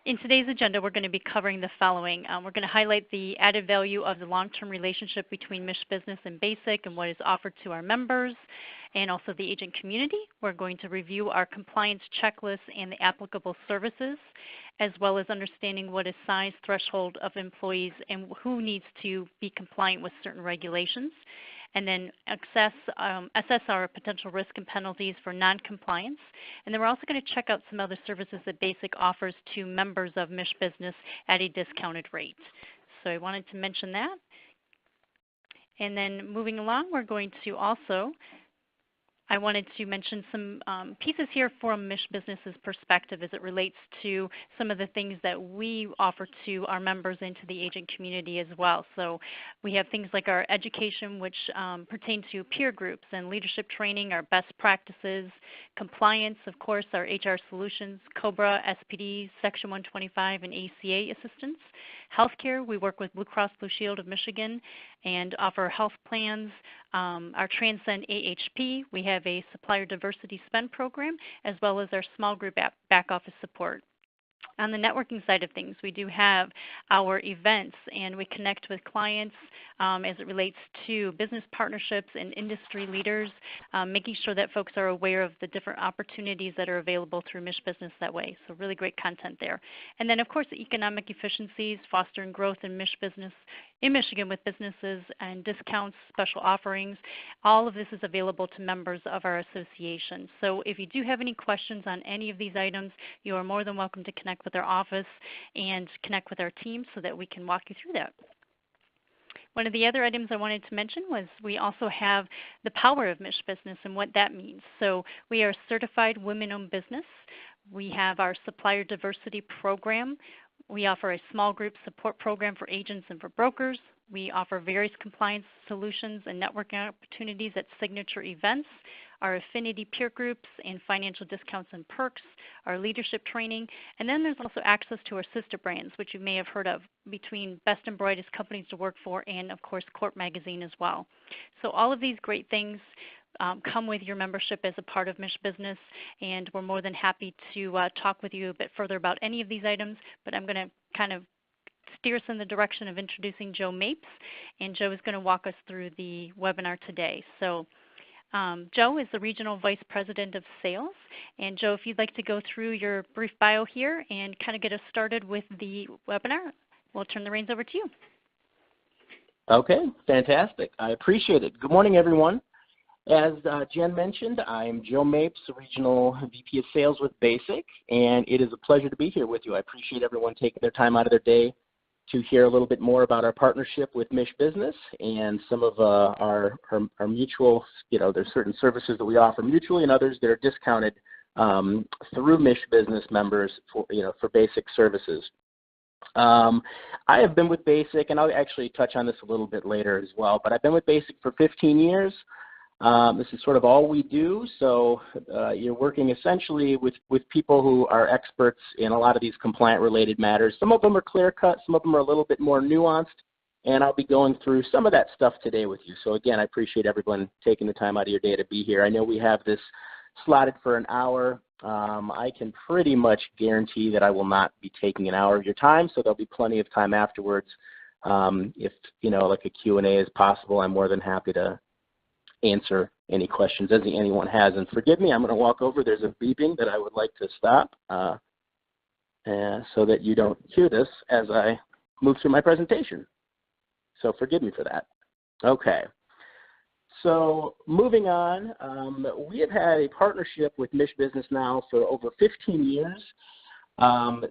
In today's agenda, we're going to be covering the following. We're going to highlight the added value of the long-term relationship between MichBusiness and BASIC and what is offered to our members, and also the agent community. We're going to review our compliance checklist and the applicable services, as well as understanding what is size threshold of employees and who needs to be compliant with certain regulations, and then assess our potential risk and penalties for noncompliance. And then we're also going to check out some other services that BASIC offers to members of MichBusiness at a discounted rate. So I wanted to mention that. And then moving along, we're going to also I wanted to mention some pieces here from MichBusiness's perspective as it relates to some of the things that we offer to our members and to the agent community as well. So we have things like our education, which pertain to peer groups and leadership training, our best practices, compliance, of course, our HR solutions, COBRA, SPD, Section 125, and ACA assistance. Healthcare, we work with Blue Cross Blue Shield of Michigan and offer health plans. Our Transcend AHP, we have a supplier diversity spend program, as well as our small group back office support. On the networking side of things, we do have our events, and we connect with clients as it relates to business partnerships and industry leaders, making sure that folks are aware of the different opportunities that are available through MichBusiness that way. So really great content there. And then, of course, the economic efficiencies, fostering growth in MichBusiness in Michigan with businesses and discounts, special offerings. All of this is available to members of our association. So if you do have any questions on any of these items, you are more than welcome to connect with our office and connect with our team so that we can walk you through that. One of the other items I wanted to mention was we also have the power of MichBusiness and what that means. So we are a certified women-owned business. We have our supplier diversity program. We offer a small group support program for agents and for brokers. We offer various compliance solutions and networking opportunities at signature events, our affinity peer groups and financial discounts and perks, our leadership training, and then there's also access to our sister brands, which you may have heard of, between Best and Brightest Companies to Work For and, of course, Corp Magazine as well. So all of these great things come with your membership as a part of MichBusiness, and we're more than happy to talk with you a bit further about any of these items, but I'm going to kind of steer us in the direction of introducing Joe Mapes, and Joe is going to walk us through the webinar today. So Joe is the Regional Vice President of Sales, and Joe, if you'd like to go through your brief bio here and kind of get us started with the webinar, we'll turn the reins over to you. Okay, fantastic. I appreciate it. Good morning, everyone. As Jen mentioned, I'm Joe Mapes, Regional VP of Sales with BASIC, and it is a pleasure to be here with you. I appreciate everyone taking their time out of their day to hear a little bit more about our partnership with MichBusiness and some of our mutual, there's certain services that we offer mutually and others that are discounted through MichBusiness members for BASIC services. I have been with BASIC, and I'll actually touch on this a little bit later as well, but I've been with BASIC for 15 years. This is sort of all we do, so you're working essentially with people who are experts in a lot of these compliant-related matters. Some of them are clear-cut, some of them are a little bit more nuanced, and I'll be going through some of that stuff today with you. So again, I appreciate everyone taking the time out of your day to be here. I know we have this slotted for an hour. I can pretty much guarantee that I will not be taking an hour of your time, so there'll be plenty of time afterwards. If, like a Q&A is possible, I'm more than happy to answer any questions as anyone has. And forgive me, I'm going to walk over. There's a beeping that I would like to stop so that you don't hear this as I move through my presentation. So forgive me for that. Okay. So moving on, we have had a partnership with MichBusiness now for over 15 years.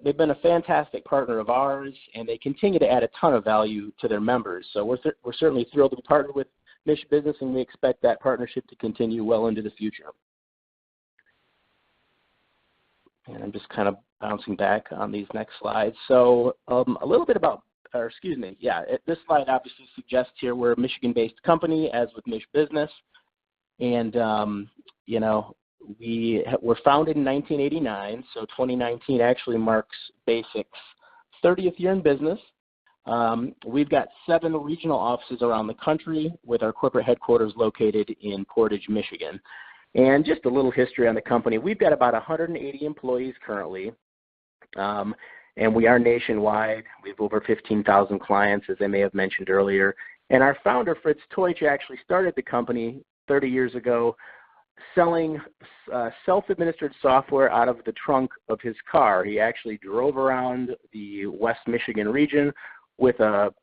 They've been a fantastic partner of ours, and they continue to add a ton of value to their members. So we're certainly thrilled to be partnered with MichBusiness, and we expect that partnership to continue well into the future. And I'm just kind of bouncing back on these next slides. So a little bit about, this slide obviously suggests here we're a Michigan-based company, as with MichBusiness. And, we were founded in 1989, so 2019 actually marks BASIC's 30th year in business. We've got 7 regional offices around the country, with our corporate headquarters located in Portage, Michigan. And just a little history on the company. We've got about 180 employees currently. and we are nationwide. We have over 15,000 clients, as I may have mentioned earlier. And our founder, Fritz Teutsch, actually started the company 30 years ago selling self-administered software out of the trunk of his car. He actually drove around the West Michigan region with a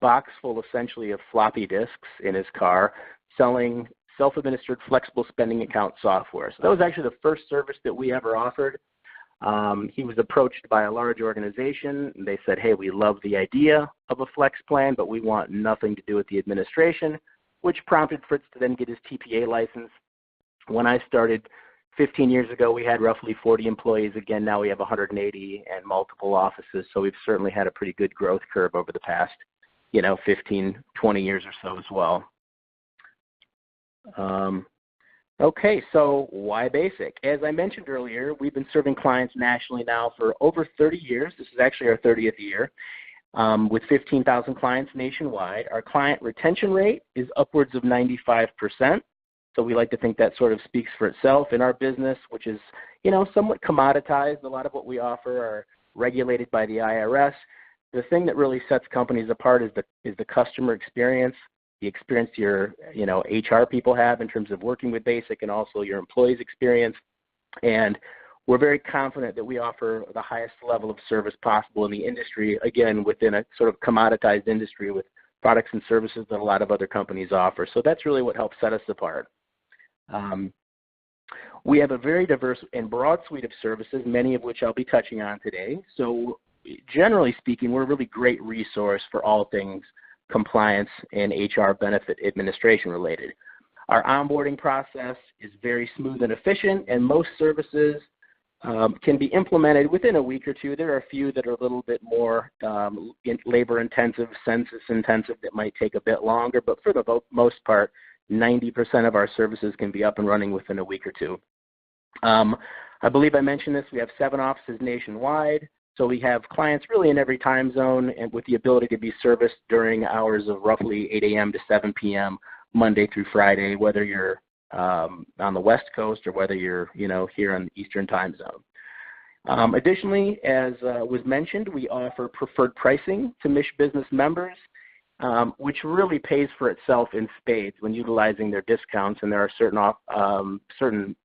box full essentially of floppy disks in his car selling self-administered flexible spending account software. So that was actually the first service that we ever offered. He was approached by a large organization. And they said, hey, we love the idea of a flex plan, but we want nothing to do with the administration, which prompted Fritz to then get his TPA license. When I started 15 years ago, we had roughly 40 employees. Again, now we have 180 and multiple offices, so we've certainly had a pretty good growth curve over the past, 15, 20 years or so as well. Okay, so why Basic? As I mentioned earlier, we've been serving clients nationally now for over 30 years. This is actually our 30th year. With 15,000 clients nationwide. Our client retention rate is upwards of 95%. So we like to think that sort of speaks for itself. In our business, which is, somewhat commoditized, a lot of what we offer are regulated by the IRS. The thing that really sets companies apart is the customer experience, the experience your, HR people have in terms of working with Basic, and also your employees' experience. And we're very confident that we offer the highest level of service possible in the industry, again, within a sort of commoditized industry with products and services that a lot of other companies offer. So that's really what helps set us apart. We have a very diverse and broad suite of services, many of which I'll be touching on today. So generally speaking, we're a really great resource for all things compliance and HR benefit administration related. Our onboarding process is very smooth and efficient, and most services can be implemented within a week or two. There are a few that are a little bit more labor-intensive, census-intensive that might take a bit longer, but for the most part, 90% of our services can be up and running within a week or two. I believe I mentioned this. We have 7 offices nationwide, so we have clients really in every time zone and with the ability to be serviced during hours of roughly 8 a.m. to 7 p.m. Monday through Friday, whether you're on the West Coast or whether you're, here on the Eastern time zone. Additionally, as was mentioned, we offer preferred pricing to MichBusiness members, which really pays for itself in spades when utilizing their discounts, and there are certain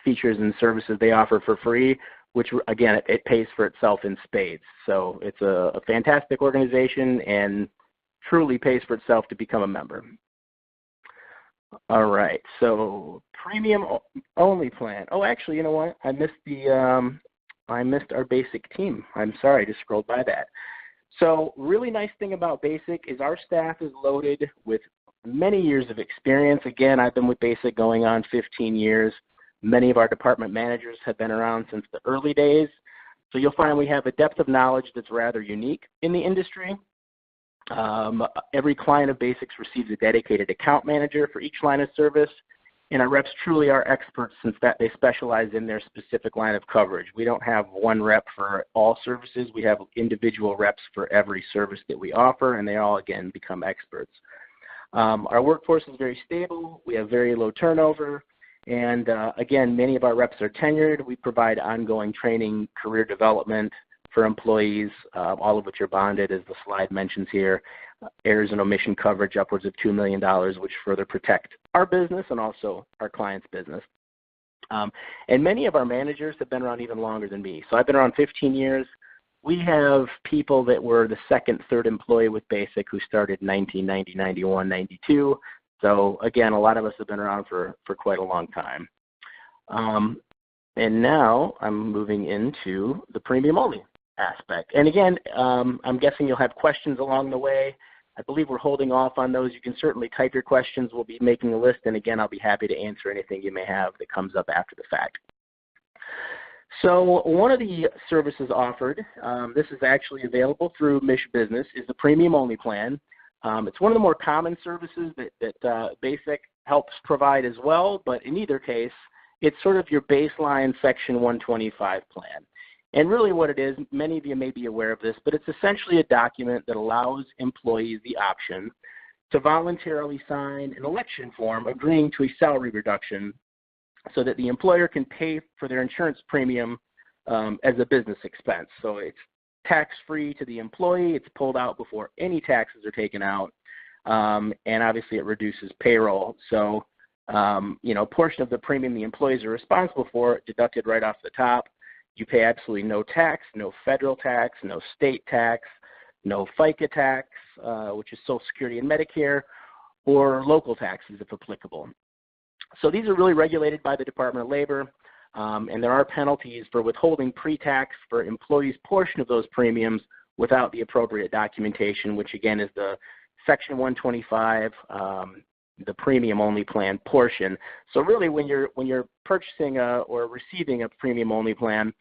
features and services they offer for free, which again, it pays for itself in spades. So it's a fantastic organization and truly pays for itself to become a member. All right, so premium only plan. Oh, actually, you know what? I missed our Basic team. I'm sorry, I just scrolled by that. So really nice thing about Basic is our staff is loaded with many years of experience. Again, I've been with Basic going on 15 years. Many of our department managers have been around since the early days. So you'll find we have a depth of knowledge that's rather unique in the industry. Every client of Basics receives a dedicated account manager for each line of service, and our reps truly are experts since that they specialize in their specific line of coverage. We don't have one rep for all services. We have individual reps for every service that we offer, and they all, again, become experts. Our workforce is very stable. We have very low turnover, and again, many of our reps are tenured. We provide ongoing training, career development for employees, all of which are bonded, as the slide mentions here. Errors and omission coverage upwards of $2 million, which further protect our business and also our client's business. And many of our managers have been around even longer than me. So I've been around 15 years. We have people that were the second, third employee with Basic who started 1990, 91, 92. So again, a lot of us have been around for quite a long time. And now I'm moving into the premium only aspect. And again, I'm guessing you'll have questions along the way. I believe we're holding off on those. You can certainly type your questions. We'll be making a list, and again, I'll be happy to answer anything you may have that comes up after the fact. So one of the services offered, this is actually available through MichBusiness, is the premium only plan. It's one of the more common services that Basic helps provide as well, but in either case, it's sort of your baseline Section 125 plan. And really what it is, many of you may be aware of this, but it's essentially a document that allows employees the option to voluntarily sign an election form agreeing to a salary reduction so that the employer can pay for their insurance premium as a business expense. So it's tax-free to the employee. It's pulled out before any taxes are taken out. And obviously it reduces payroll. So, a portion of the premium the employees are responsible for deducted right off the top. You pay absolutely no tax, no federal tax, no state tax, no FICA tax, which is Social Security and Medicare, or local taxes if applicable. So these are really regulated by the Department of Labor, and there are penalties for withholding pre-tax for employees' portion of those premiums without the appropriate documentation, which again is the Section 125, the premium-only plan portion. So really, when you're purchasing or receiving a premium-only plan,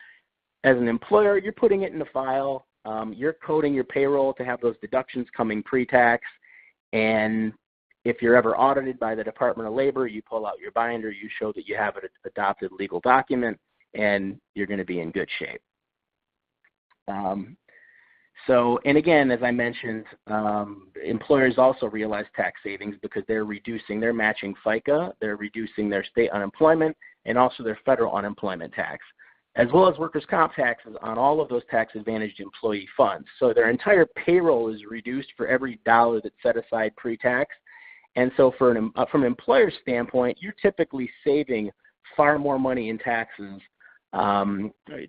as an employer, you're putting it in the file. You're coding your payroll to have those deductions coming pre-tax, and if you're ever audited by the Department of Labor, you pull out your binder, you show that you have an adopted legal document, and you're going to be in good shape. And again, as I mentioned, employers also realize tax savings because they're matching FICA, they're reducing their state unemployment, and also their federal unemployment tax, as well as workers' comp taxes on all of those tax-advantaged employee funds. So their entire payroll is reduced for every dollar that's set aside pre-tax. And so from an employer's standpoint, you're typically saving far more money in taxes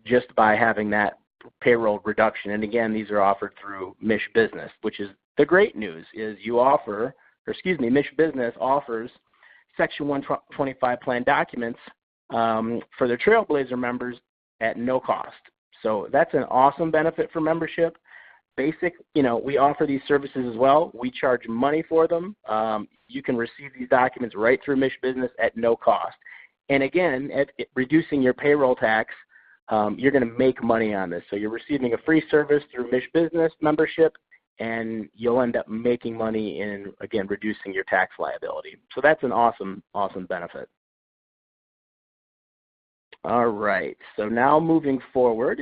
just by having that payroll reduction. And again, these are offered through MichBusiness, which is the great news is MichBusiness offers Section 125 plan documents for their Trailblazer members at no cost. So that's an awesome benefit for membership. Basic, we offer these services as well. We charge money for them. You can receive these documents right through MichBusiness at no cost. And again, at reducing your payroll tax, you're going to make money on this. So you're receiving a free service through MichBusiness membership, and you'll end up making money in, again, reducing your tax liability. So that's an awesome, awesome benefit. All right, so now moving forward,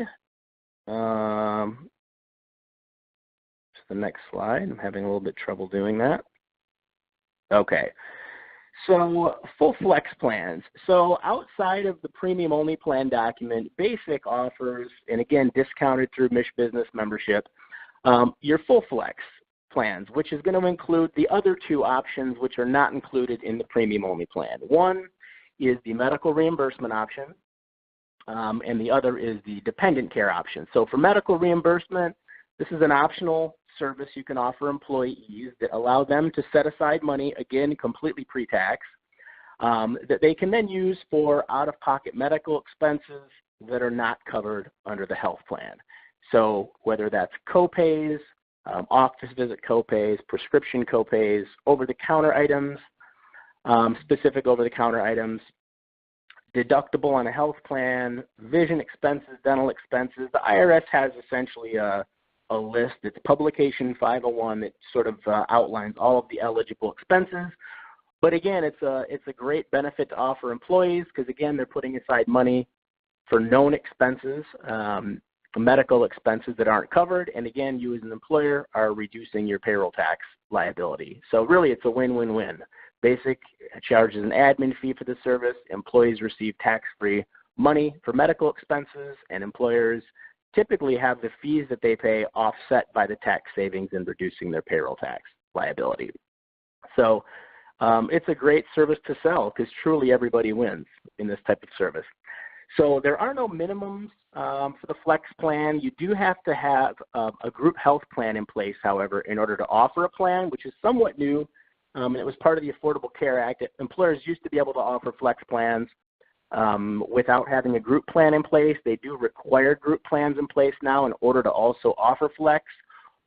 the next slide. I'm having a little bit trouble doing that. Okay, so full flex plans. So outside of the premium only plan document, Basic offers, and again discounted through MichBusiness membership, your full flex plans, which is going to include the other two options which are not included in the premium only plan. One is the medical reimbursement option, and the other is the dependent care option. So for medical reimbursement, this is an optional service you can offer employees that allow them to set aside money, again, completely pre-tax, that they can then use for out-of-pocket medical expenses that are not covered under the health plan. So whether that's copays, office visit copays, prescription copays, over-the-counter items, specific over-the-counter items, deductible on a health plan, vision expenses, dental expenses. The IRS has essentially a list. It's Publication 501 that sort of outlines all of the eligible expenses. But again, it's a great benefit to offer employees because, again, they're putting aside money for known expenses, medical expenses that aren't covered. And again, you as an employer are reducing your payroll tax liability. So really, it's a win-win-win. Basic charges an admin fee for the service. Employees receive tax-free money for medical expenses, and employers typically have the fees that they pay offset by the tax savings in reducing their payroll tax liability. So it's a great service to sell because truly everybody wins in this type of service. So there are no minimums for the flex plan. You do have to have a group health plan in place, however, in order to offer a plan, which is somewhat new. And it was part of the Affordable Care Act. Employers used to be able to offer flex plans without having a group plan in place. They do require group plans in place now in order to also offer flex,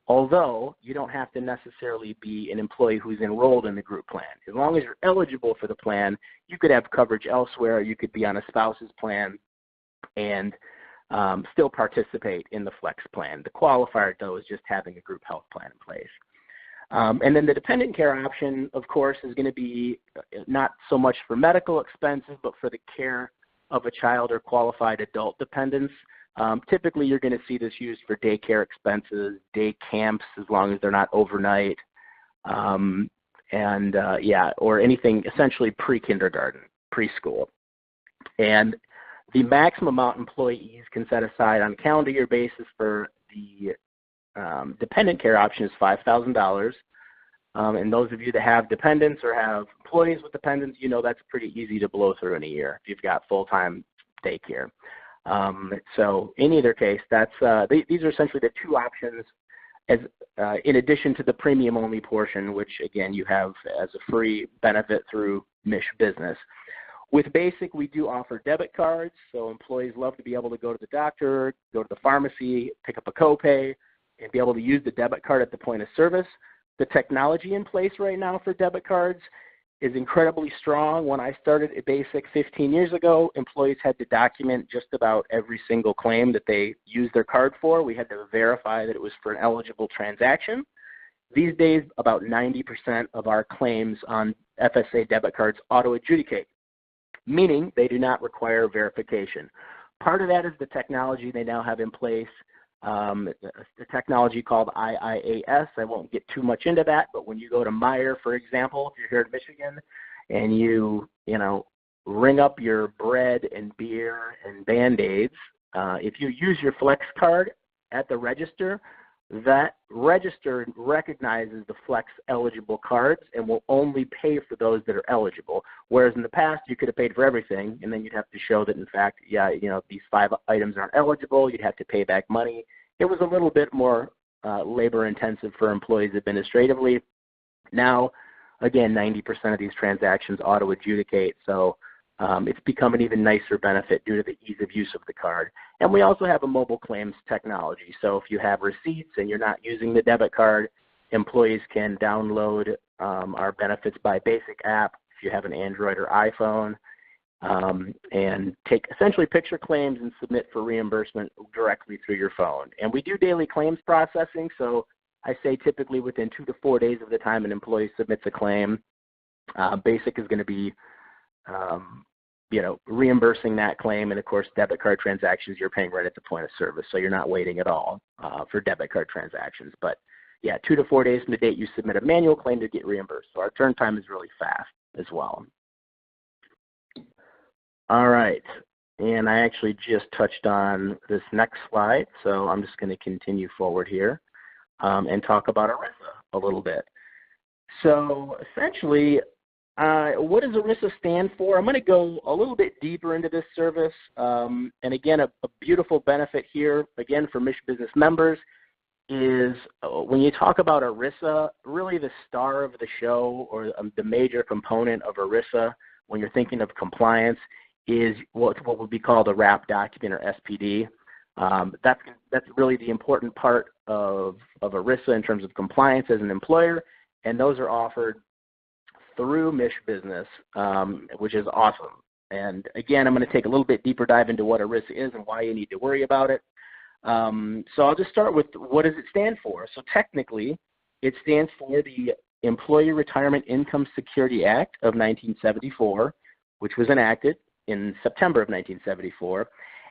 although you don't have to necessarily be an employee who's enrolled in the group plan. As long as you're eligible for the plan, you could have coverage elsewhere. You could be on a spouse's plan and still participate in the flex plan. The qualifier, though, is just having a group health plan in place. And then the dependent care option, of course, is going to be not so much for medical expenses, but for the care of a child or qualified adult dependents. Typically, you're going to see this used for daycare expenses, day camps, as long as they're not overnight, or anything essentially pre-kindergarten, preschool. And The maximum amount employees can set aside on a calendar year basis for the dependent care option is $5,000. And those of you that have dependents or have employees with dependents, you know that's pretty easy to blow through in a year if you've got full-time daycare. So in either case, that's these are essentially the two options as in addition to the premium-only portion, which, again, you have as a free benefit through MichBusiness. With Basic, we do offer debit cards, so employees love to be able to go to the doctor, go to the pharmacy, pick up a copay, and be able to use the debit card at the point of service. The technology in place right now for debit cards is incredibly strong. When I started at Basic 15 years ago, employees had to document just about every single claim that they used their card for. We had to verify that it was for an eligible transaction. These days, about 90% of our claims on FSA debit cards auto-adjudicate, meaning they do not require verification. Part of that is the technology they now have in place, the technology called IIAS. I won't get too much into that, but when you go to Meijer, for example, if you're here in Michigan, and you ring up your bread and beer and Band-Aids, if you use your Flex card at the register, that register recognizes the Flex eligible cards and will only pay for those that are eligible. Whereas in the past, you could have paid for everything, and then you'd have to show that, in fact, these 5 items aren't eligible. You'd have to pay back money. It was a little bit more labor-intensive for employees administratively. Now, again, 90% of these transactions auto-adjudicate, so it's become an even nicer benefit due to the ease of use of the card. And we also have a mobile claims technology. So if you have receipts and you're not using the debit card, employees can download our Benefits by Basic app if you have an Android or iPhone, and take essentially picture claims and submit for reimbursement directly through your phone. And we do daily claims processing, so I say typically within 2 to 4 days of the time an employee submits a claim, Basic is going to be reimbursing that claim, and of course debit card transactions you're paying right at the point of service, so you're not waiting at all for debit card transactions. But yeah, 2 to 4 days from the date you submit a manual claim to get reimbursed. So our turn time is really fast as well. All right, and I actually just touched on this next slide, so I'm just going to continue forward here and talk about ERISA a little bit. So essentially, what does ERISA stand for? I'm going to go a little bit deeper into this service. And again, a beautiful benefit here, again, for MichBusiness members is when you talk about ERISA, really the star of the show or the major component of ERISA when you're thinking of compliance is what would be called a wrap document or SPD. That's really the important part of ERISA in terms of compliance as an employer, and those are offered through MichBusiness, which is awesome. And again, I'm going to take a little bit deeper dive into what ERISA is and why you need to worry about it. So I'll just start with what does it stand for. So technically, it stands for the Employee Retirement Income Security Act of 1974, which was enacted in September of 1974.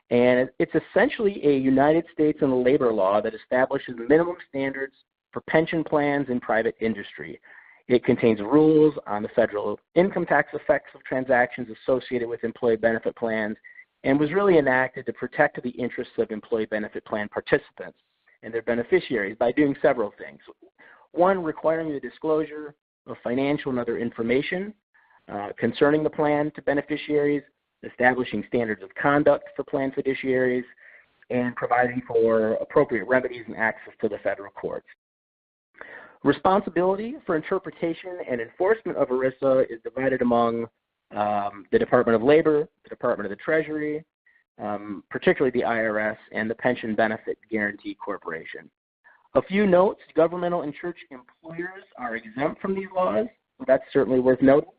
And it's essentially a United States and labor law that establishes minimum standards for pension plans in private industry. It contains rules on the federal income tax effects of transactions associated with employee benefit plans and was really enacted to protect the interests of employee benefit plan participants and their beneficiaries by doing several things. One, requiring the disclosure of financial and other information concerning the plan to beneficiaries, establishing standards of conduct for plan fiduciaries, and providing for appropriate remedies and access to the federal courts. Responsibility for interpretation and enforcement of ERISA is divided among the Department of Labor, the Department of the Treasury, particularly the IRS, and the Pension Benefit Guarantee Corporation. A few notes: governmental and church employers are exempt from these laws. So that's certainly worth noting.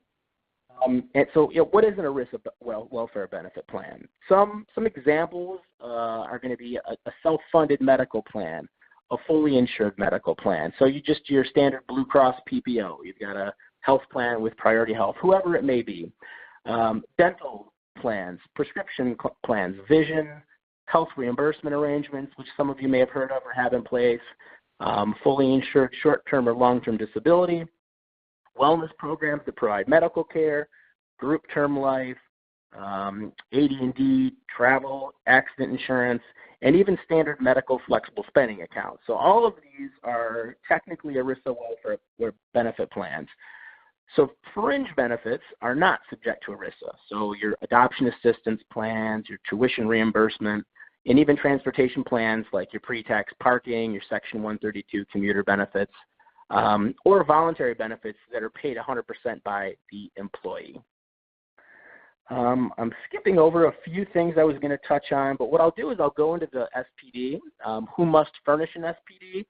And so, what is an ERISA welfare benefit plan? Some examples are going to be a self-funded medical plan, a fully insured medical plan. So your standard Blue Cross PPO. You've got a health plan with Priority Health, whoever it may be. Dental plans, prescription plans, vision, health reimbursement arrangements, which some of you may have heard of or have in place, fully insured short-term or long-term disability, wellness programs that provide medical care, group term life, AD&D, travel, accident insurance, and even standard medical flexible spending accounts. So all of these are technically ERISA welfare benefit plans. So fringe benefits are not subject to ERISA. So your adoption assistance plans, your tuition reimbursement, and even transportation plans like your pre-tax parking, your Section 132 commuter benefits, or voluntary benefits that are paid 100% by the employee. I'm skipping over a few things I was going to touch on, but what I'll do is I'll go into the SPD, who must furnish an SPD.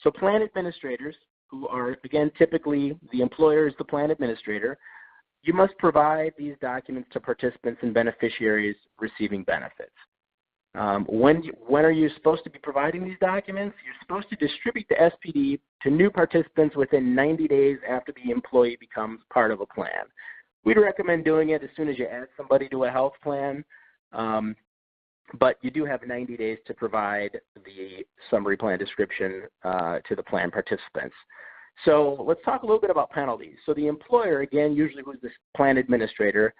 So plan administrators, who are, again, typically the employer is the plan administrator, you must provide these documents to participants and beneficiaries receiving benefits. When are you supposed to be providing these documents? You're supposed to distribute the SPD to new participants within 90 days after the employee becomes part of a plan. We'd recommend doing it as soon as you add somebody to a health plan, but you do have 90 days to provide the summary plan description to the plan participants. So let's talk a little bit about penalties. So the employer, again, usually who's the plan administrator,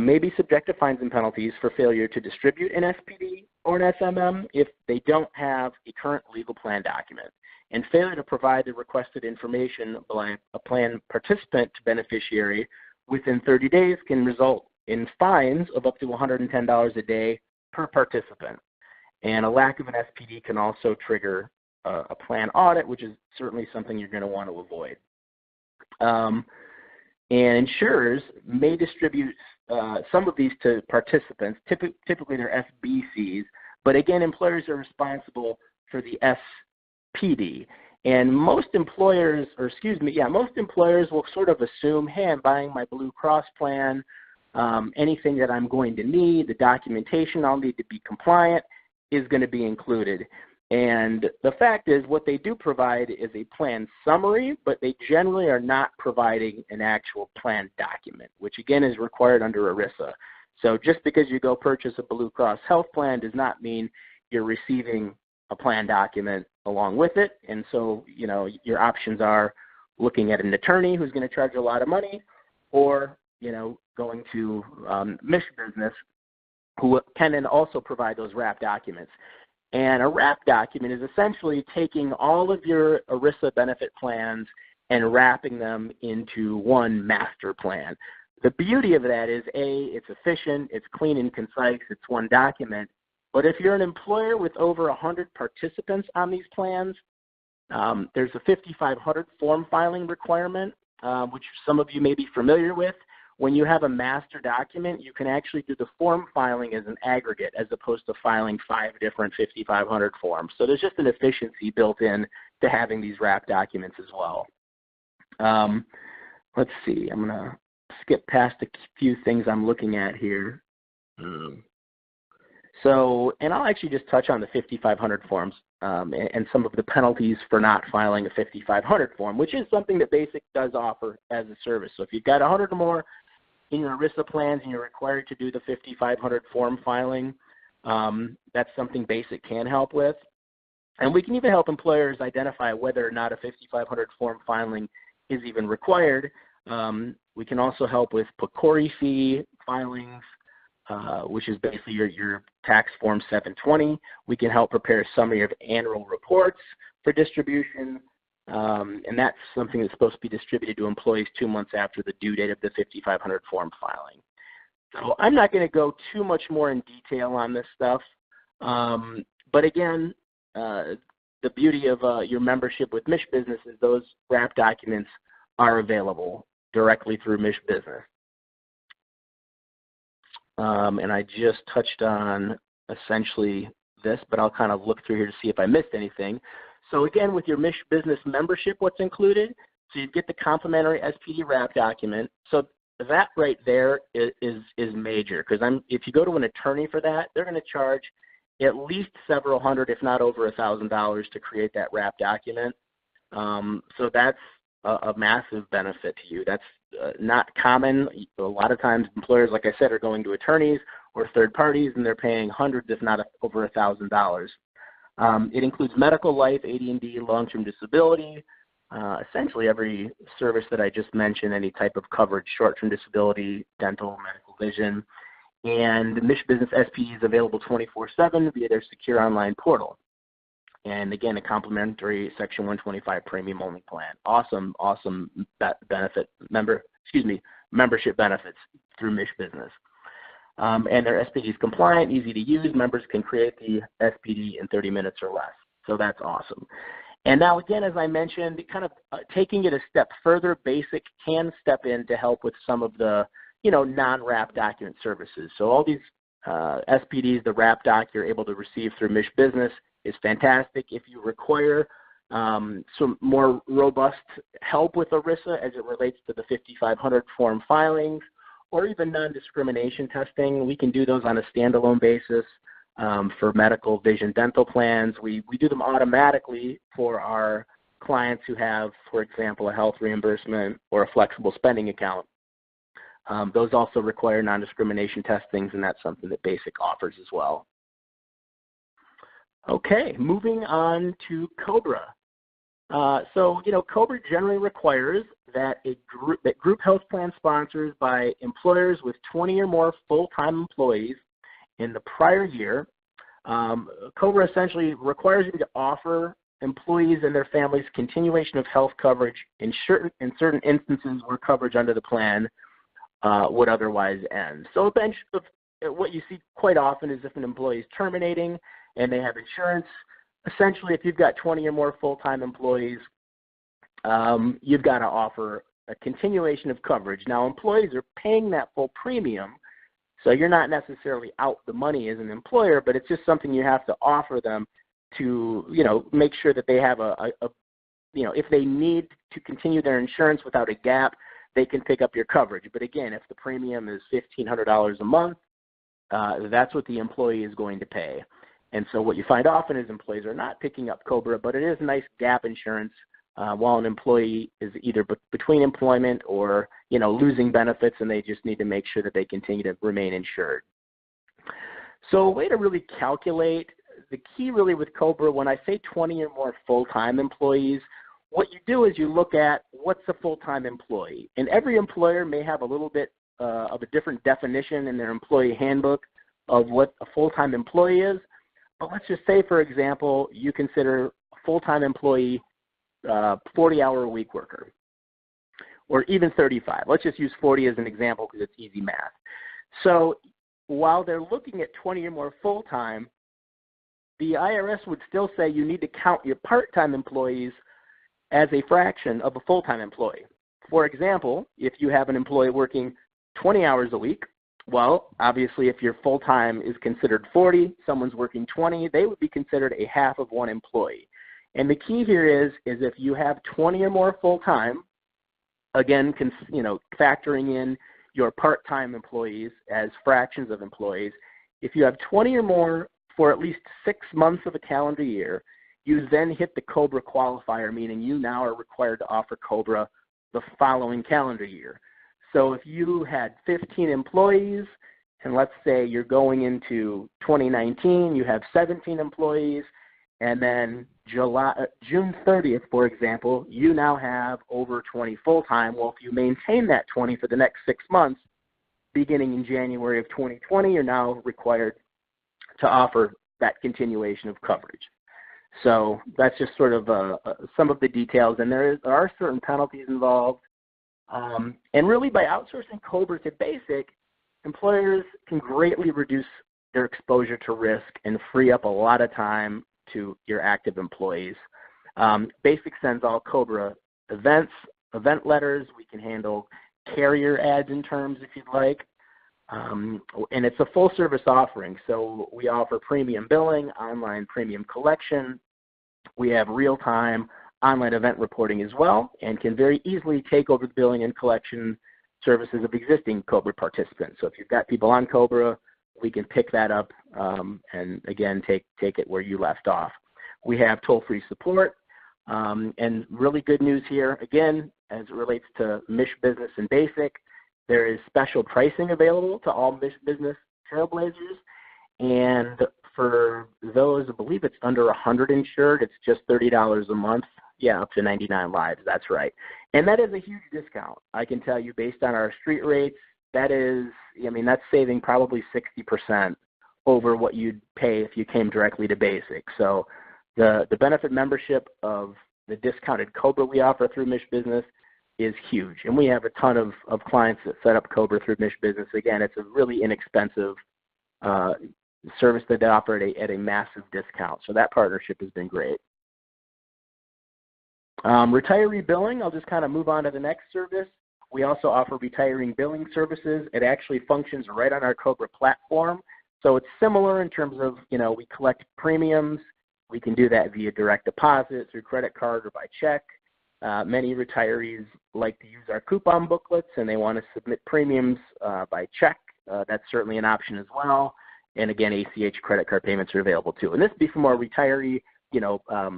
may be subject to fines and penalties for failure to distribute an SPD or an SMM if they don't have a current legal plan document. And failure to provide the requested information by a plan participant to beneficiary within 30 days can result in fines of up to $110 a day per participant. And a lack of an SPD can also trigger a plan audit, which is certainly something you're going to want to avoid. And insurers may distribute some of these to participants, typically they're FBCs, but again, employers are responsible for the SPD. And most employers, most employers will sort of assume, hey, I'm buying my Blue Cross plan, anything that I'm going to need, the documentation I'll need to be compliant is going to be included. And the fact is what they do provide is a plan summary, but they generally are not providing an actual plan document, which again is required under ERISA. So just because you go purchase a Blue Cross health plan does not mean you're receiving a plan document along with it. And so, you know, your options are looking at an attorney who's going to charge a lot of money, or, you know, going to MichBusiness, who can then also provide those wrap documents. And a wrap document is essentially taking all of your ERISA benefit plans and wrapping them into one master plan. The beauty of that is, A, it's efficient, it's clean and concise, it's one document. But if you're an employer with over 100 participants on these plans, there's a 5500 form filing requirement, which some of you may be familiar with. When you have a master document, you can actually do the form filing as an aggregate as opposed to filing 5 different 5500 forms. So there's just an efficiency built in to having these wrap documents as well. Let's see, I'm going to skip past a few things I'm looking at here. And I'll actually just touch on the 5500 forms and some of the penalties for not filing a 5500 form, which is something that BASIC does offer as a service. So if you've got 100 or more in your ERISA plans and you're required to do the 5500 form filing, that's something BASIC can help with. And we can even help employers identify whether or not a 5500 form filing is even required. We can also help with PCORI fee filings, which is basically your tax form 720. We can help prepare a summary of annual reports for distribution, and that's something that's supposed to be distributed to employees 2 months after the due date of the 5500 form filing. So I'm not going to go too much more in detail on this stuff, but again, the beauty of your membership with MichBusiness is those wrap documents are available directly through MichBusiness. And I just touched on essentially this, but I'll kind of look through here to see if I missed anything. So again, with your MichBusiness membership, what's included? So you get the complimentary SPD wrap document. So that right there is major, because if you go to an attorney for that, they're going to charge at least several hundred, if not over $1,000 to create that wrap document. So that's a massive benefit to you. That's not common. A lot of times employers, like I said, are going to attorneys or third parties, and they're paying hundreds, if not over $1,000. It includes medical, life, AD&D, long-term disability, essentially every service that I just mentioned, any type of coverage, short-term disability, dental, medical vision. And MichBusiness SPD is available 24/7 via their secure online portal. And again, a complimentary Section 125 premium only plan. Awesome membership benefits through MichBusiness. And their SPD is compliant, easy to use. Members can create the SPD in 30 minutes or less. So that's awesome. And now again, as I mentioned, kind of taking it a step further, Basic can step in to help with some of the non-wrap document services. So all these SPDs, the wrap doc you're able to receive through MichBusiness is fantastic. If you require some more robust help with ERISA as it relates to the 5500 form filings or even non-discrimination testing, we can do those on a standalone basis for medical, vision, dental plans. We do them automatically for our clients who have, for example, a health reimbursement or a flexible spending account. Those also require non-discrimination testings, and that's something that Basic offers as well. Okay, moving on to COBRA. So COBRA generally requires that group health plan sponsors by employers with 20 or more full-time employees in the prior year. COBRA essentially requires you to offer employees and their families continuation of health coverage in certain instances where coverage under the plan would otherwise end. So what you see quite often is if an employee is terminating and they have insurance, essentially if you've got 20 or more full-time employees, you've got to offer a continuation of coverage. Now employees are paying that full premium, so you're not necessarily out the money as an employer, but it's just something you have to offer them to make sure that they have if they need to continue their insurance without a gap, they can pick up your coverage. But again, if the premium is $1,500 a month, that's what the employee is going to pay. And so what you find often is employees are not picking up COBRA, but it is nice gap insurance while an employee is either between employment or losing benefits, and they just need to make sure that they continue to remain insured. So a way to really calculate the key really with COBRA, when I say 20 or more full-time employees, what you do is you look at what's a full-time employee. And every employer may have a little bit of a different definition in their employee handbook of what a full-time employee is. But let's just say, for example, you consider a full-time employee 40-hour-a-week worker, or even 35. Let's just use 40 as an example because it's easy math. So while they're looking at 20 or more full-time, the IRS would still say you need to count your part-time employees as a fraction of a full-time employee. For example, if you have an employee working 20 hours a week, well, obviously if your full-time is considered 40, someone's working 20, they would be considered a half of one employee. And the key here is if you have 20 or more full-time, again, factoring in your part-time employees as fractions of employees, if you have 20 or more for at least 6 months of a calendar year, you then hit the COBRA qualifier, meaning you now are required to offer COBRA the following calendar year. So if you had 15 employees, and let's say you're going into 2019, you have 17 employees, and then June 30th, for example, you now have over 20 full-time. Well, if you maintain that 20 for the next 6 months, beginning in January of 2020, you're now required to offer that continuation of coverage. So that's just sort of some of the details, and there are certain penalties involved. And really, by outsourcing COBRA to Basic, employers can greatly reduce their exposure to risk and free up a lot of time to your active employees. Basic sends all COBRA event letters. We can handle carrier ads and terms if you'd like. And it's a full service offering. So we offer premium billing, online premium collection. We have real-time online event reporting as well, and can very easily take over the billing and collection services of existing COBRA participants. So if you've got people on COBRA, we can pick that up and again take it where you left off. We have toll-free support, and really good news here, again, as it relates to MichBusiness and Basic, there is special pricing available to all MichBusiness Trailblazers, and for those, I believe it's under 100 insured, it's just $30 a month. Yeah, up to 99 lives, that's right. And that is a huge discount. I can tell you based on our street rates, that is, I mean, that's saving probably 60% over what you'd pay if you came directly to Basic. So the benefit membership of the discounted COBRA we offer through MichBusiness is huge. And we have a ton of clients that set up COBRA through MichBusiness. Again, it's a really inexpensive service that they offer at a massive discount. So that partnership has been great. Retiree billing, I'll just kind of move on to the next service. We also offer retiree billing services. It actually functions right on our COBRA platform. So it's similar in terms of, we collect premiums. We can do that via direct deposit, through credit card, or by check. Many retirees like to use our coupon booklets, and they want to submit premiums by check. That's certainly an option as well. And again, ACH credit card payments are available too. And this would be for more retiree,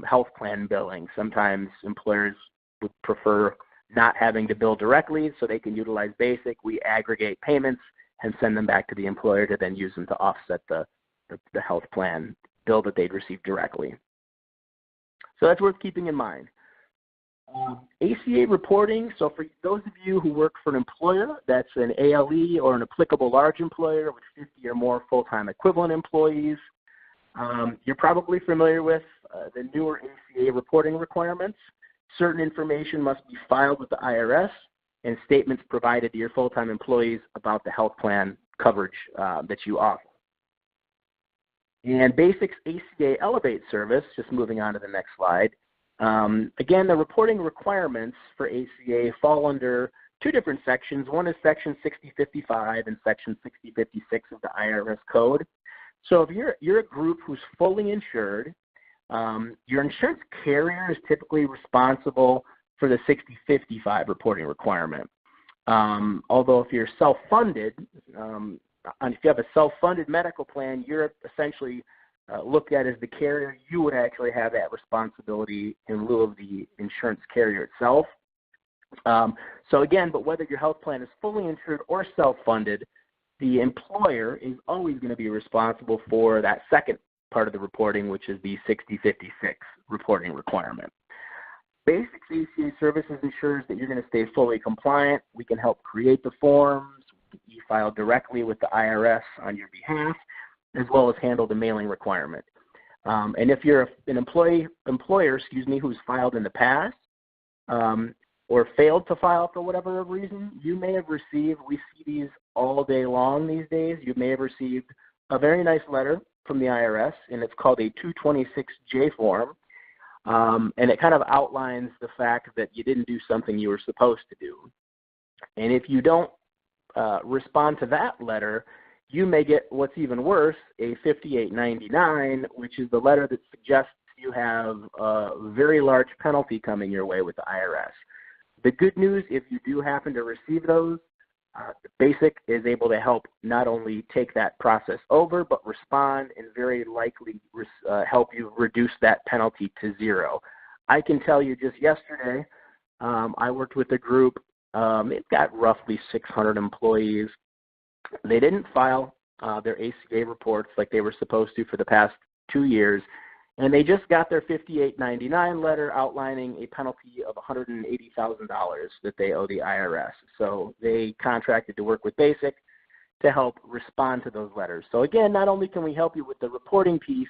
health plan billing. Sometimes employers would prefer not having to bill directly, so they can utilize Basic. We aggregate payments and send them back to the employer to then use them to offset the health plan bill that they'd receive directly. So that's worth keeping in mind. ACA reporting, so for those of you who work for an employer that's an ALE or an applicable large employer with 50 or more full-time equivalent employees, you're probably familiar with the newer ACA reporting requirements. Certain information must be filed with the IRS and statements provided to your full-time employees about the health plan coverage that you offer. And Basic's ACA Elevate service, just moving on to the next slide. Again, the reporting requirements for ACA fall under two different sections. One is Section 6055 and Section 6056 of the IRS Code. So if you're a group who's fully insured, your insurance carrier is typically responsible for the 6055 reporting requirement. Although if you're self-funded, if you have a self-funded medical plan, you're essentially looked at as the carrier. You would actually have that responsibility in lieu of the insurance carrier itself. So again, but whether your health plan is fully insured or self-funded, the employer is always going to be responsible for that second part of the reporting, which is the 6056 reporting requirement. Basic's ACA Services ensures that you're going to stay fully compliant. We can help create the forms. We can e-file directly with the IRS on your behalf, as well as handle the mailing requirement. And if you're an employer, who's filed in the past or failed to file for whatever reason, you may have received, we see these all day long these days, you may have received a very nice letter from the IRS, and it's called a 226J form. And it kind of outlines the fact that you didn't do something you were supposed to do. And if you don't respond to that letter, you may get what's even worse, a 5899, which is the letter that suggests you have a very large penalty coming your way with the IRS. The good news, if you do happen to receive those, Basic is able to help not only take that process over, but respond and very likely help you reduce that penalty to zero. I can tell you just yesterday, I worked with a group. It's got roughly 600 employees. They didn't file their ACA reports like they were supposed to for the past 2 years, and they just got their 5899 letter outlining a penalty of $180,000 that they owe the IRS. So they contracted to work with Basic to help respond to those letters. So again, not only can we help you with the reporting piece,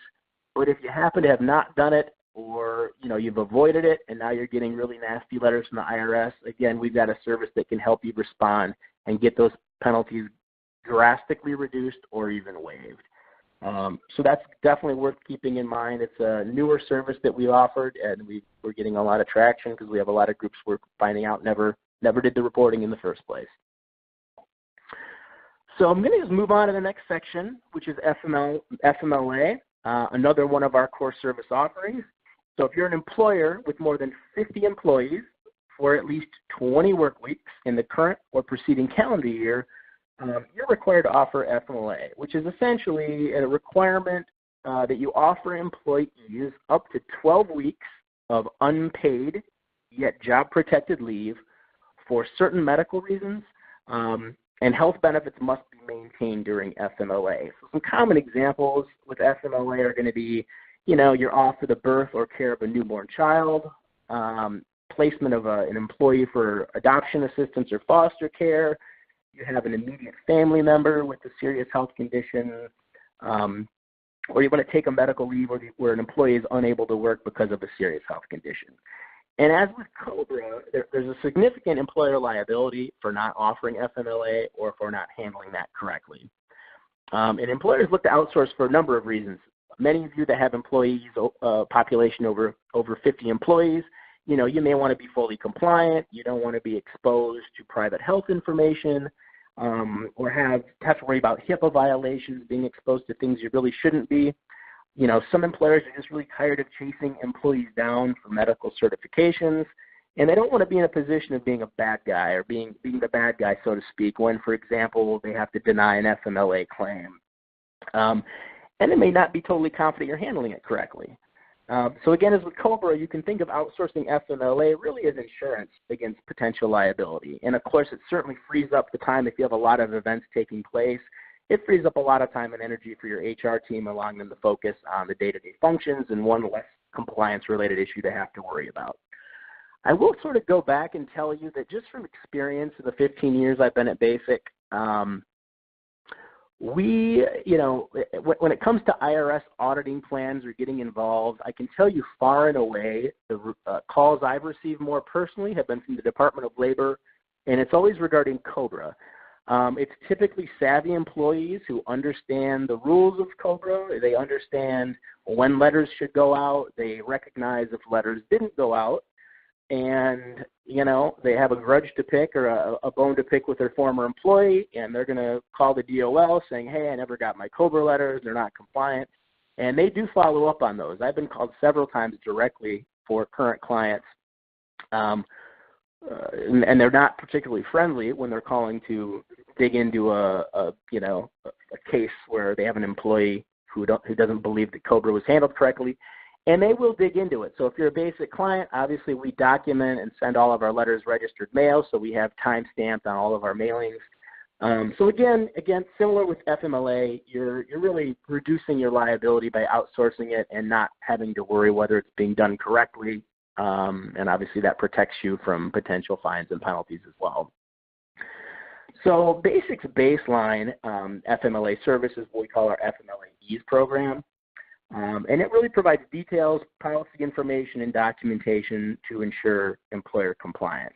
but if you happen to have not done it, or you've avoided it and now you're getting really nasty letters from the IRS, again, we've got a service that can help you respond and get those penalties drastically reduced or even waived. So that's definitely worth keeping in mind. It's a newer service that we offered, and we're getting a lot of traction because we have a lot of groups we're finding out never did the reporting in the first place. So I'm going to just move on to the next section, which is FMLA, another one of our core service offerings. So if you're an employer with more than 50 employees for at least 20 work weeks in the current or preceding calendar year, you're required to offer FMLA, which is essentially a requirement that you offer employees up to 12 weeks of unpaid yet job-protected leave for certain medical reasons, and health benefits must be maintained during FMLA. So some common examples with FMLA are going to be, you're off for the birth or care of a newborn child, placement of an employee for adoption assistance or foster care, you have an immediate family member with a serious health condition, or you want to take a medical leave where an employee is unable to work because of a serious health condition. And as with COBRA, there's a significant employer liability for not offering FMLA or for not handling that correctly. And employers look to outsource for a number of reasons. Many of you that have employees, population over 50 employees, you may want to be fully compliant. You don't want to be exposed to private health information, or have to worry about HIPAA violations, being exposed to things you really shouldn't be. Some employers are just really tired of chasing employees down for medical certifications, and they don't want to be in a position of being a bad guy or being the bad guy, so to speak, when, for example, they have to deny an FMLA claim. And they may not be totally confident you're handling it correctly. So again, as with COBRA, you can think of outsourcing FMLA really as insurance against potential liability. And of course, it certainly frees up the time if you have a lot of events taking place. It frees up a lot of time and energy for your HR team, allowing them to focus on the day-to-day functions and one less compliance-related issue to have to worry about. I will sort of go back and tell you that just from experience in the 15 years I've been at Basic, when it comes to IRS auditing plans or getting involved, I can tell you far and away the calls I've received more personally have been from the Department of Labor, and it's always regarding COBRA. It's typically savvy employees who understand the rules of COBRA. They understand when letters should go out. They recognize if letters didn't go out. And, they have a grudge to pick or a bone to pick with their former employee, and they're going to call the DOL saying, hey, I never got my COBRA letters. They're not compliant. And they do follow up on those. I've been called several times directly for current clients. And they're not particularly friendly when they're calling to dig into a case where they have an employee who doesn't believe that COBRA was handled correctly, and they will dig into it. So if you're a Basic client, obviously we document and send all of our letters registered mail, so we have time stamped on all of our mailings. So again, similar with FMLA, you're really reducing your liability by outsourcing it and not having to worry whether it's being done correctly. And obviously that protects you from potential fines and penalties as well. So Basic's baseline FMLA service is what we call our FMLA Ease program. And it really provides details, policy information, and documentation to ensure employer compliance.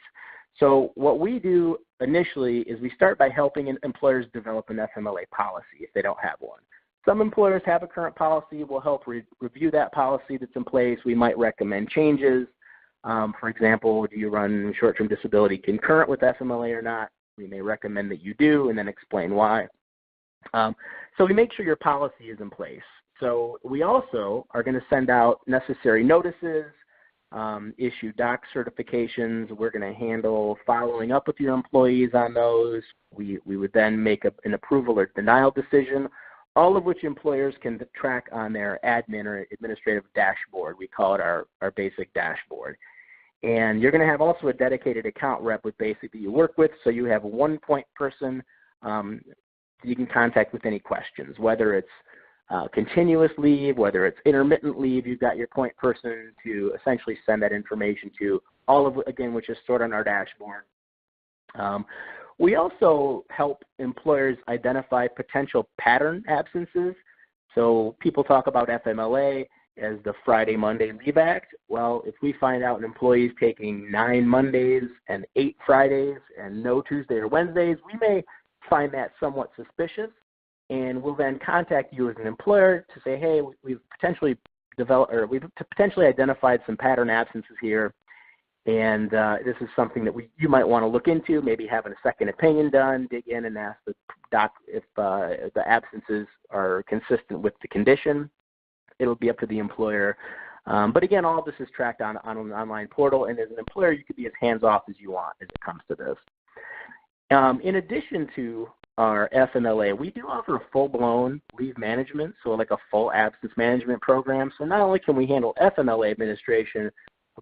So what we do initially is we start by helping employers develop an FMLA policy if they don't have one. Some employers have a current policy. We'll help review that policy that's in place. We might recommend changes. For example, do you run short-term disability concurrent with FMLA or not? We may recommend that you do and then explain why. So we make sure your policy is in place. So we also are going to send out necessary notices, issue doc certifications. We're going to handle following up with your employees on those. We would then make an approval or denial decision, all of which employers can track on their admin or administrative dashboard. We call it our Basic dashboard. And you're going to have also a dedicated account rep with Basic that you work with, so you have a one-point person you can contact with any questions, whether it's continuous leave, whether it's intermittent leave. You've got your point person to essentially send that information to, all of again, which is stored on our dashboard. We also help employers identify potential pattern absences. So people talk about FMLA as the Friday, Monday Leave Act. Well, if we find out an employee is taking 9 Mondays and 8 Fridays and no Tuesday or Wednesdays, we may find that somewhat suspicious. And we'll then contact you as an employer to say, hey, we've potentially identified some pattern absences here, and this is something that you might want to look into, maybe having a second opinion done, dig in and ask the doc if the absences are consistent with the condition. It'll be up to the employer. But again, all of this is tracked on an online portal, and as an employer, you can be as hands-off as you want as it comes to this. In addition to our FMLA, we do offer full-blown leave management, so like a full absence management program. So not only can we handle FMLA administration,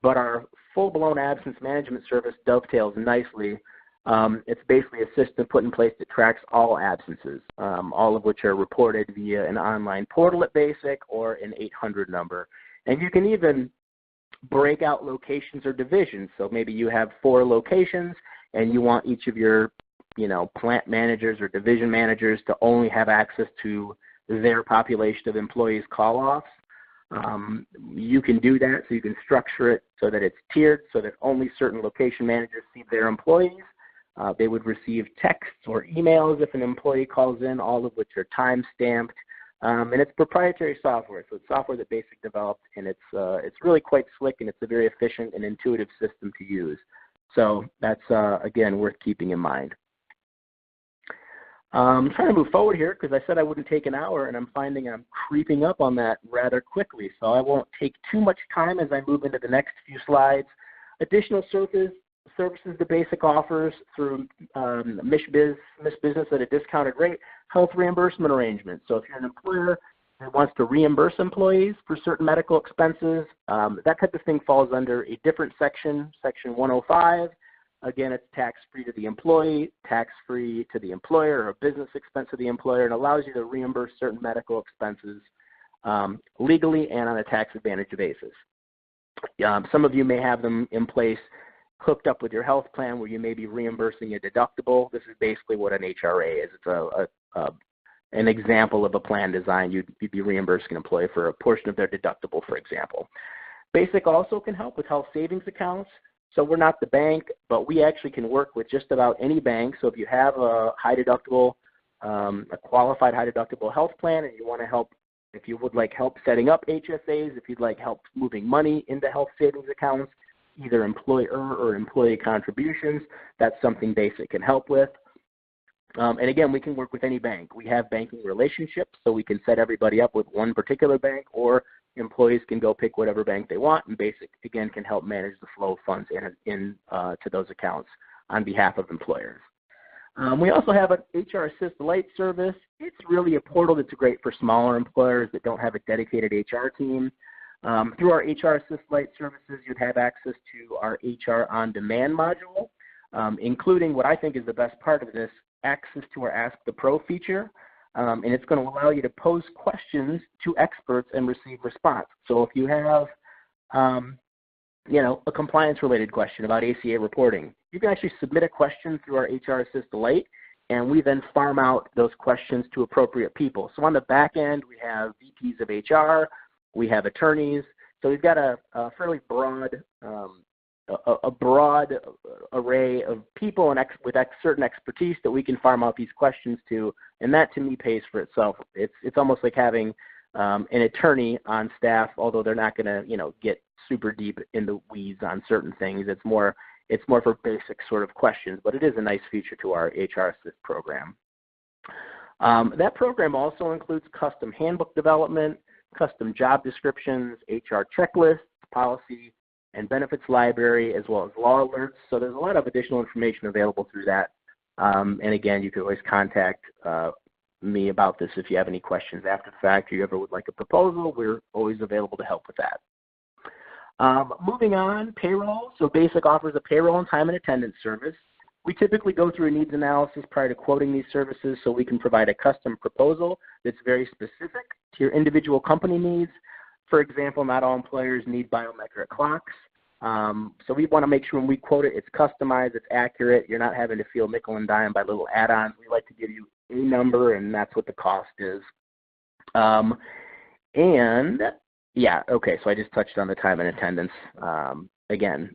but our full-blown absence management service dovetails nicely. It's basically a system put in place that tracks all absences, all of which are reported via an online portal at Basic or an 800 number. And you can even break out locations or divisions. So maybe you have 4 locations and you want each of your plant managers or division managers to only have access to their population of employees' call-offs. You can do that, so you can structure it so that it's tiered, so that only certain location managers see their employees. They would receive texts or emails if an employee calls in, all of which are time-stamped. And it's proprietary software, so it's software that BASIC developed, and it's really quite slick, and it's a very efficient and intuitive system to use. So that's, again, worth keeping in mind. I'm trying to move forward here because I said I wouldn't take an hour, and I'm finding I'm creeping up on that rather quickly. So I won't take too much time as I move into the next few slides. Additional services the BASIC offers through MichBusiness at a discounted rate, health reimbursement arrangements. So if you're an employer that wants to reimburse employees for certain medical expenses, that type of thing falls under a different section, Section 105. Again, it's tax-free to the employee, tax-free to the employer, or a business expense of the employer, and allows you to reimburse certain medical expenses legally and on a tax-advantaged basis. Some of you may have them in place hooked up with your health plan where you may be reimbursing a deductible. This is basically what an HRA is. It's an example of a plan design. You'd be reimbursing an employee for a portion of their deductible, for example. BASIC also can help with health savings accounts. So we're not the bank, but we actually can work with just about any bank. So if you have a high deductible, a qualified high deductible health plan, and you want to help, if you would like help setting up HSAs, if you'd like help moving money into health savings accounts, either employer or employee contributions, that's something BASIC can help with. And again, we can work with any bank. We have banking relationships, so we can set everybody up with one particular bank, or employees can go pick whatever bank they want, and BASIC, again, can help manage the flow of funds to those accounts on behalf of employers. We also have an HR Assist Lite service. It's really a portal that's great for smaller employers that don't have a dedicated HR team. Through our HR Assist Lite services, you'd have access to our HR On Demand module, including what I think is the best part of this, access to our Ask the Pro feature. And it's going to allow you to pose questions to experts and receive response. So if you have, a compliance-related question about ACA reporting, you can actually submit a question through our HR Assist Lite, and we then farm out those questions to appropriate people. So on the back end, we have VPs of HR, we have attorneys. So we've got a fairly broad array of people and with certain expertise that we can farm out these questions to, and that to me pays for itself. It's almost like having an attorney on staff, although they're not going to get super deep in the weeds on certain things. It's more for basic sort of questions, but it is a nice feature to our HR Assist program. That program also includes custom handbook development, custom job descriptions, HR checklists, policy and benefits library, as well as law alerts. So there's a lot of additional information available through that. And again, you can always contact me about this if you have any questions after the fact, or you ever would like a proposal. We're always available to help with that. Moving on, payroll. So BASIC offers a payroll and time and attendance service. We typically go through a needs analysis prior to quoting these services, so we can provide a custom proposal that's very specific to your individual company needs. For example, not all employers need biometric clocks. So we want to make sure when we quote it, it's customized, it's accurate. You're not having to feel nickel and dime by little add-ons. We like to give you a number, and that's what the cost is. And yeah, okay, so I just touched on the time and attendance. Again,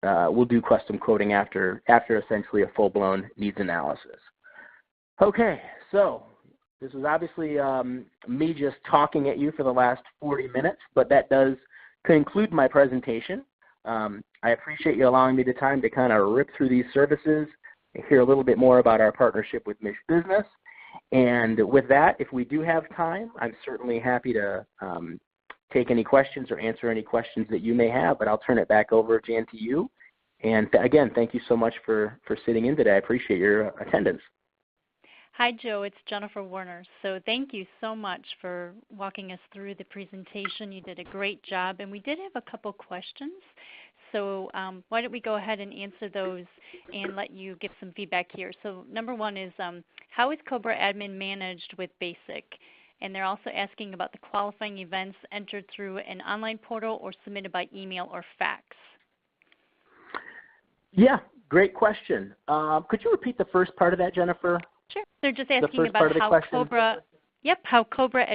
we'll do custom quoting after essentially a full-blown needs analysis. Okay, so this was obviously me just talking at you for the last 40 minutes, but that does conclude my presentation. I appreciate you allowing me the time to kind of rip through these services and hear a little bit more about our partnership with MichBusiness. And with that, if we do have time, I'm certainly happy to take any questions or answer any questions that you may have, but I'll turn it back over, Jan, to you. And again, thank you so much for sitting in today. I appreciate your attendance. Hi, Joe. It's Jennifer Warner. So thank you so much for walking us through the presentation. You did a great job, and we did have a couple questions. So why don't we go ahead and answer those and let you give some feedback here. So number one is, how is COBRA Admin managed with BASIC? And they're also asking about the qualifying events entered through an online portal or submitted by email or fax. Yeah, Great question. Could you repeat the first part of that, Jennifer? Sure. They're just asking about how COBRA, how COBRA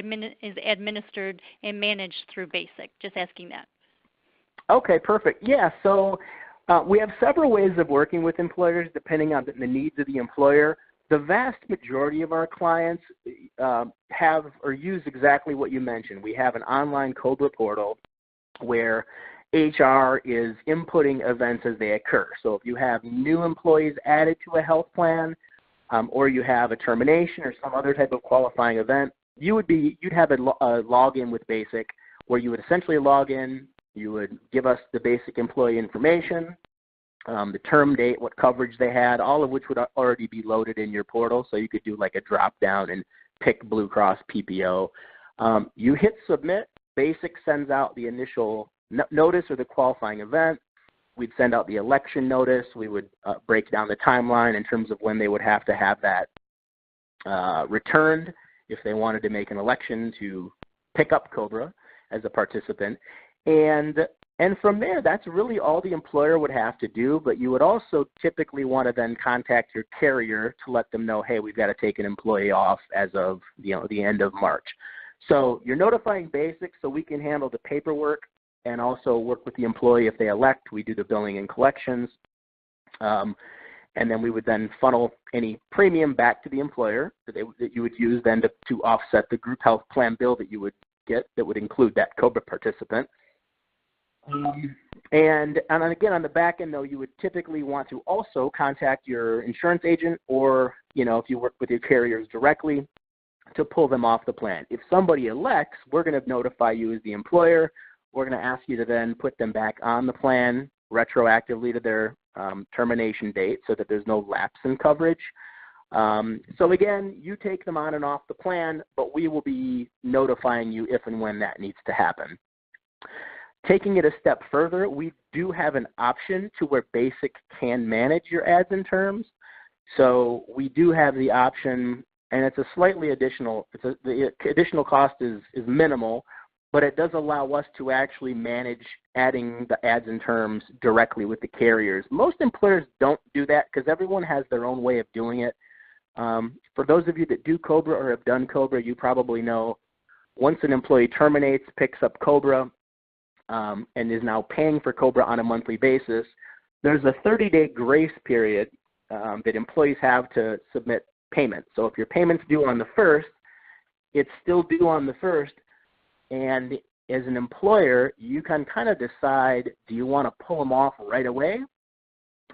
is administered and managed through BASIC. Just asking that. Okay, perfect. Yeah, so we have several ways of working with employers depending on the needs of the employer. The vast majority of our clients have or use exactly what you mentioned. We have an online COBRA portal where HR is inputting events as they occur. So if you have new employees added to a health plan, or you have a termination or some other type of qualifying event, you'd have a login with BASIC where you would essentially log in, you would give us the basic employee information, the term date, what coverage they had, all of which would already be loaded in your portal, so you could do like a drop down and pick Blue Cross PPO. You hit submit, BASIC sends out the initial notice or the qualifying event. We'd send out the election notice. We would break down the timeline in terms of when they would have to have that returned if they wanted to make an election to pick up COBRA as a participant. And from there, that's really all the employer would have to do, but you would also typically want to then contact your carrier to let them know, hey, we've got to take an employee off as of the end of March. So you're notifying BASIC so we can handle the paperwork and also work with the employee if they elect. We do the billing and collections. And then we would then funnel any premium back to the employer that you would use then to offset the group health plan bill that you would get that would include that COBRA participant. And again, on the back end, though, you would typically want to also contact your insurance agent or, if you work with your carriers directly, to pull them off the plan. If somebody elects, we're going to notify you as the employer. We're going to ask you to then put them back on the plan retroactively to their termination date so that there's no lapse in coverage. So again, you take them on and off the plan, but we will be notifying you if and when that needs to happen. Taking it a step further, we do have an option to where BASIC can manage your ads and terms. So we do have the option, and it's a slightly additional, the additional cost is minimal, but it does allow us to actually manage adding the ads and terms directly with the carriers. Most employers don't do that because everyone has their own way of doing it. For those of you that do COBRA or have done COBRA, you probably know once an employee terminates, picks up COBRA, and is now paying for COBRA on a monthly basis, there's a 30-day grace period that employees have to submit payment. So if your payment's due on the 1st, it's still due on the 1st, and as an employer, you can kind of decide, do you want to pull them off right away?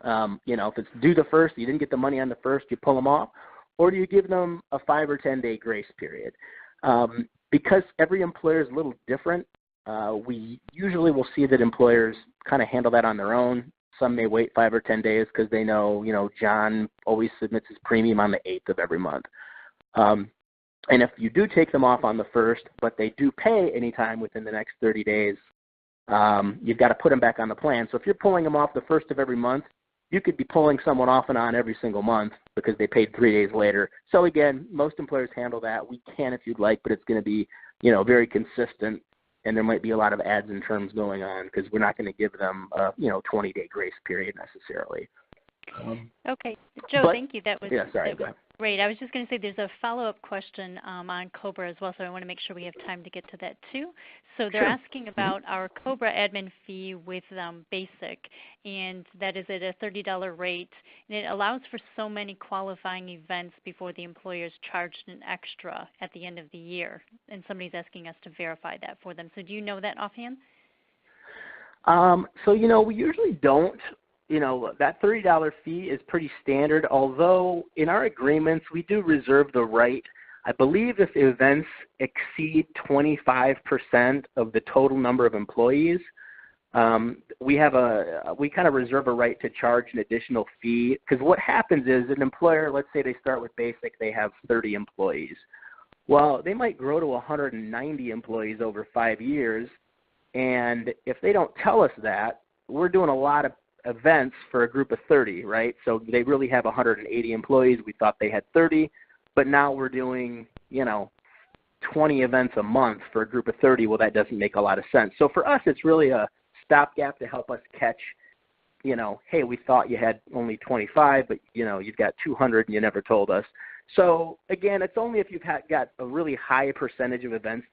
If it's due the 1st, you didn't get the money on the 1st, you pull them off, or do you give them a 5 or 10-day grace period? Because every employer is a little different, we usually will see that employers kind of handle that on their own. Some may wait 5 or 10 days because they know, John always submits his premium on the 8th of every month. And if you do take them off on the 1st, but they do pay anytime within the next 30 days, you've got to put them back on the plan. So if you're pulling them off the 1st of every month, you could be pulling someone off and on every single month because they paid 3 days later. So again, most employers handle that. We can if you'd like, but it's going to be, very consistent. And there might be a lot of ads and terms going on because we're not going to give them a 20-day grace period necessarily. Okay. Joe, thank you. That was, go ahead. Great. I was just going to say there's a follow-up question on COBRA as well, so I want to make sure we have time to get to that too. So they're asking about our COBRA admin fee with BASIC, and that is at a $30 rate. And it allows for so many qualifying events before the employer is charged an extra at the end of the year. And somebody's asking us to verify that for them. So do you know that offhand? We usually don't. That $30 fee is pretty standard, although in our agreements we do reserve the right. I believe if events exceed 25% of the total number of employees, we kind of reserve a right to charge an additional fee. Because what happens is an employer, let's say they start with BASIC, they have 30 employees. Well, they might grow to 190 employees over 5 years, and if they don't tell us that, we're doing a lot of events for a group of 30, right? So they really have 180 employees. We thought they had 30, but now we're doing, 20 events a month for a group of 30. Well, that doesn't make a lot of sense. So for us, it's really a stopgap to help us catch, hey, we thought you had only 25, but, you've got 200 and you never told us. So, again, it's only if you've got a really high percentage of events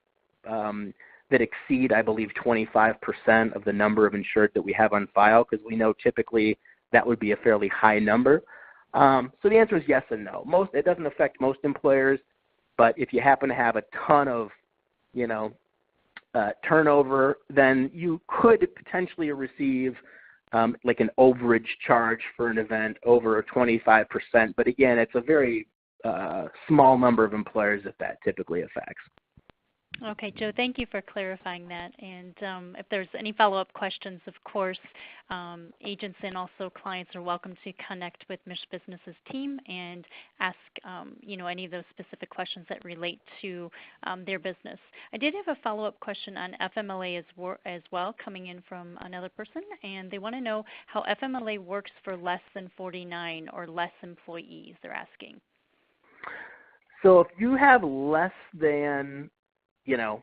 that exceed, I believe, 25% of the number of insured that we have on file, because we know typically that would be a fairly high number. So the answer is yes and no. It doesn't affect most employers, but if you happen to have a ton of, turnover, then you could potentially receive like an overage charge for an event over 25%. But again, it's a very small number of employers that typically affects. Okay, Joe, thank you for clarifying that. And if there's any follow-up questions, of course, agents and also clients are welcome to connect with MichBusiness's team and ask, any of those specific questions that relate to their business. I did have a follow-up question on FMLA as well, coming in from another person, and they want to know how FMLA works for less than 49 or less employees, they're asking. So if you have less than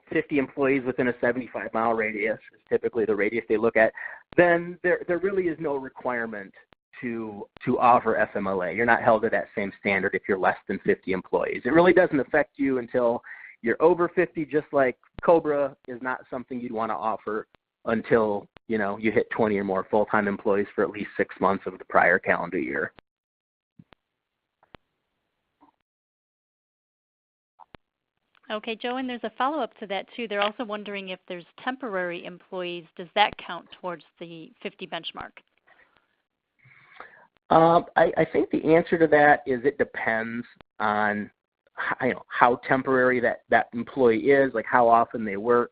50 employees within a 75-mile radius is typically the radius they look at, then there really is no requirement to offer FMLA. You're not held to that same standard if you're less than 50 employees. It really doesn't affect you until you're over 50, just like COBRA is not something you'd want to offer until, you hit 20 or more full-time employees for at least 6 months of the prior calendar year. Okay, Joe, and there's a follow-up to that, too. They're also wondering if there's temporary employees. Does that count towards the 50 benchmark? I think the answer to that is it depends on how temporary that employee is, like how often they work.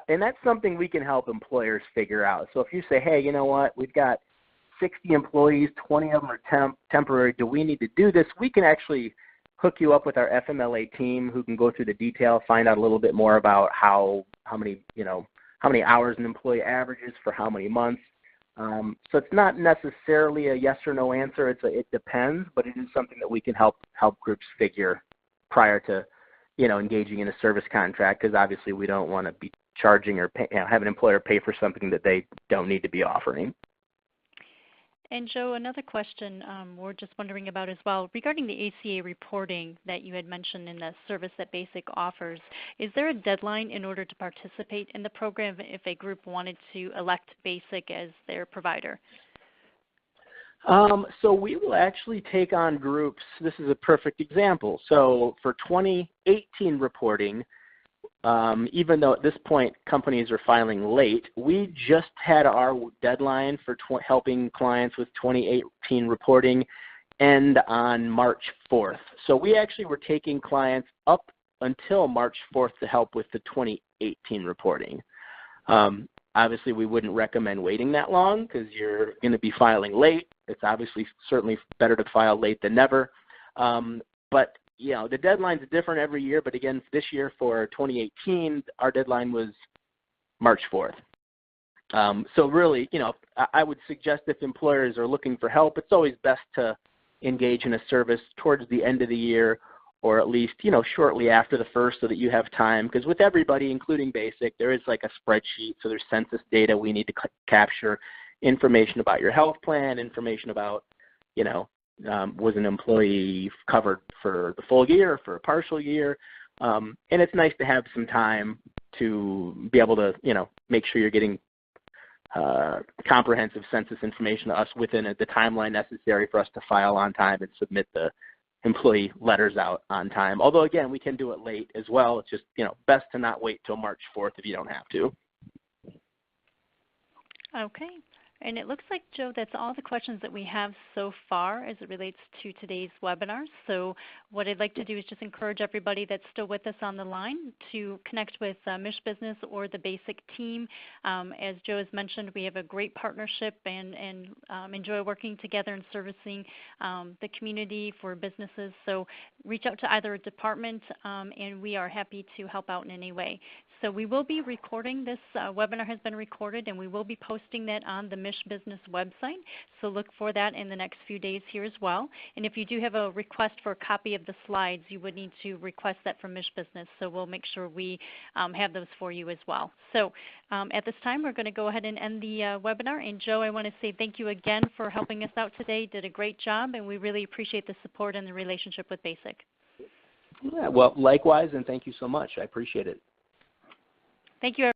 And that's something we can help employers figure out. So if you say, hey, you know what, we've got 60 employees, 20 of them are temporary, do we need to do this? We can actually hook you up with our FMLA team who can go through the detail, find out a little bit more about how many hours an employee averages for how many months. So it's not necessarily a yes or no answer. It depends, but it is something that we can help groups figure prior to engaging in a service contract, because obviously we don't want to be charging or have an employer pay for something that they don't need to be offering. And Joe, another question we're just wondering about as well, regarding the ACA reporting that you had mentioned in the service that BASIC offers, is there a deadline in order to participate in the program if a group wanted to elect BASIC as their provider? So we will actually take on groups. This is a perfect example. So for 2018 reporting, even though at this point companies are filing late, we just had our deadline for helping clients with 2018 reporting end on March 4th. So we actually were taking clients up until March 4th to help with the 2018 reporting. Obviously, we wouldn't recommend waiting that long because you're going to be filing late. It's obviously certainly better to file late than never. But the deadline's different every year, but again, this year for 2018, our deadline was March 4th. So really, I would suggest if employers are looking for help, it's always best to engage in a service towards the end of the year, or at least, shortly after the first, so that you have time. Because with everybody, including BASIC, there is like a spreadsheet, so there's census data we need to capture, information about your health plan, information about, was an employee covered for the full year or for a partial year? And it's nice to have some time to be able to, make sure you're getting comprehensive census information to us within the timeline necessary for us to file on time and submit the employee letters out on time. Although, again, we can do it late as well. It's just, best to not wait till March 4th if you don't have to. Okay. And it looks like, Joe, that's all the questions that we have so far as it relates to today's webinar. So what I'd like to do is just encourage everybody that's still with us on the line to connect with MichBusiness or the BASIC team. As Joe has mentioned, we have a great partnership and enjoy working together and servicing the community for businesses. So reach out to either a department, and we are happy to help out in any way. So we will be recording this. Webinar has been recorded, and we will be posting that on the MichBusiness website. So look for that in the next few days here as well. And if you do have a request for a copy of the slides, you would need to request that from MichBusiness. So we'll make sure we have those for you as well. So at this time, we're going to go ahead and end the webinar. And Joe, I want to say thank you again for helping us out today. You did a great job, and we really appreciate the support and the relationship with BASIC. Yeah, well, likewise, and thank you so much. I appreciate it. Thank you, everyone.